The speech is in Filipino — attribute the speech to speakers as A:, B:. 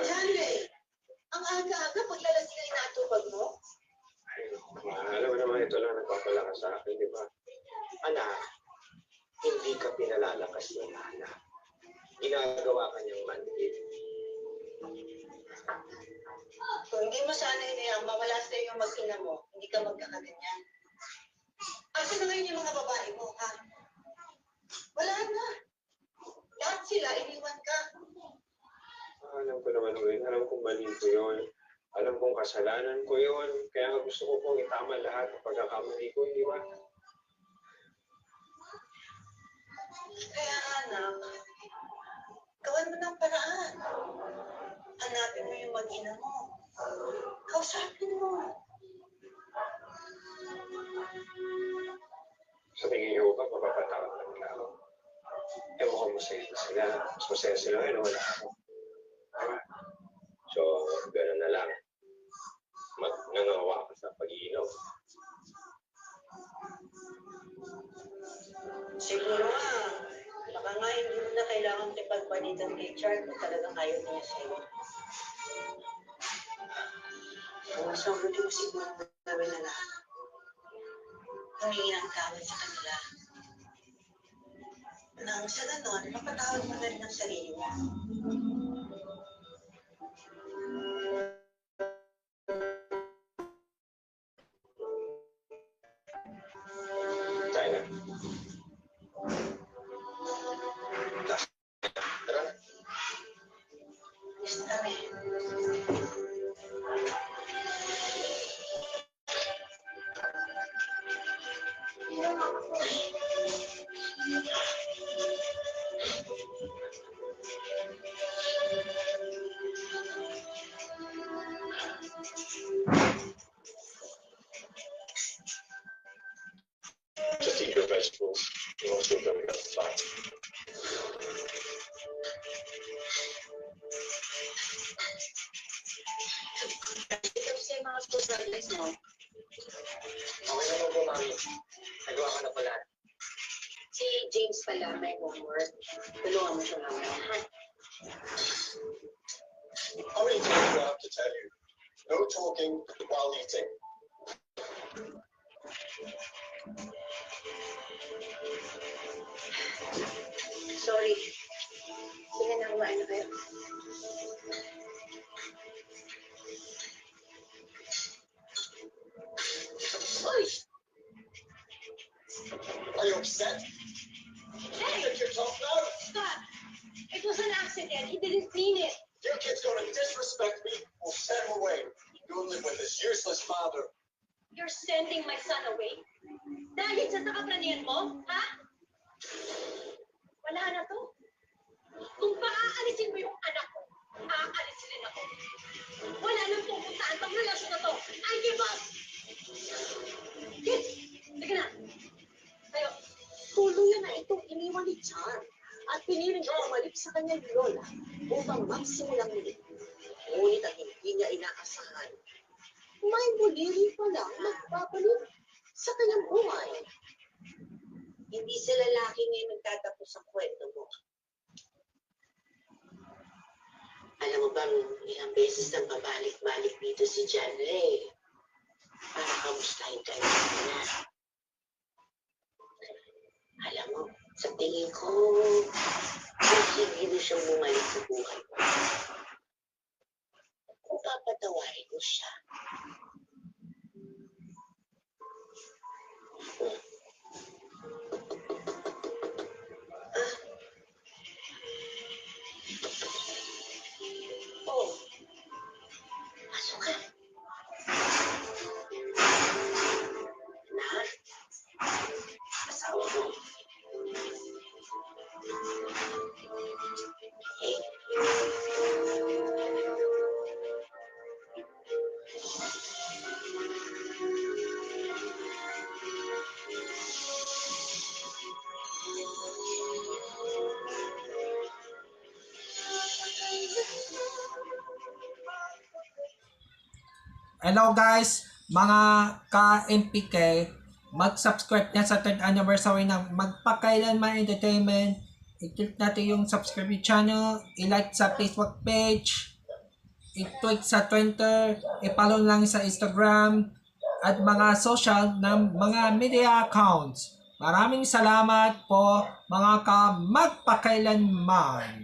A: Janre, ang aga-aga paglalasing ay natupag mo?
B: Alam mo naman, ito lang nagpapalakas sa akin, di ba? Anak, hindi ka pinalalakas ng anak. Ginagawa ka niyang manhid.
A: Kung hindi mo sana inayang mawala sa iyo yung mag-ina mo, hindi ka magkakaganyan. Asa na ngayon yung mga babae mo, ha? Wala na. Lahat sila, iniwan ka.
B: Alam ko naman, Uwin. Alam kong mali ko yun. Alam kong kasalanan ko yun. Kaya nga gusto ko pong itama lahat ng pagkakamali ko, di ba?
A: Kaya anak, gawan mo ng paraan. Hanapin mo yung mag-ina mo. Kausapin mo.
B: Sa tingin niyo ba, mapapatawad na nila ako? Ewan ko masaya sila. Mas masaya sila ngayon, wala ako. Diba? So, gano'n na lang. Nangawa ka sa pag-iinom.
A: Siguro nga, baka nga hindi mo na kailangan ipagpalitan kay Charles kung talagang ayaw niya sa'yo. Mas mabuti mo siguro gawin na lang. Humingi ng tawad sa kanila. Nang sa ganon, mapatawad mo na rin ang sarili mo.
B: Tayo na. Tara na.
A: Yes, kami.
B: Just eat your vegetables. You won't feel very fine.
A: Ito sa mga specialists mo.
B: Okay naman po, Mami. Nagawa ka na pala.
A: Si James pala may homework. Tulungan mo siya mamaya.
B: How many times do I have to tell you? No talking while eating.
A: Sorry. Sige na, kumain na kayo. Uy!
B: Are you upset?
A: Hey!
B: Take your top now.
A: Stop! It was an accident. He didn't mean it.
B: Your kid's gonna disrespect me. We'll send him away. You'll live with his useless father.
A: You're sending my son away? Dahil sa nakapranihan mo, ha? Wala na to. Kung paaalisin mo yung anak ko, aalisin rin ako. Wala nang pupuntaan tong relasyon na to. I give up! Kid, sige na. Tayo.
C: Tuluyan na itong iniwan ni Char at piniling pumalip sa kanyang lola upang magsimulang muli. Ngunit ang hindi niya inaasahan, may muli rin pala magpapalik sa kanyang buhay. Hindi sa lalaki ngayon nagtatapos ang kwento mo. Alam mo bang ilang beses nang pabalik-balik dito si John Ray para kamustahin kayo na. Alam mo, sa tingin ko, hindi mo siyang bumalik sa buhay mo. Kung papatawarin mo siya. Oh, pasok ka. Lahat. Asawa mo. Eh.
D: Hello guys, mga ka-MPK, mag-subscribe na sa 3rd anniversary ng Magpakailanman Entertainment. I-click natin yung subscribe channel, i-like sa Facebook page, i-tweet sa Twitter, i-follow lang sa Instagram, at mga social ng mga media accounts. Maraming salamat po mga ka-magpakailanman.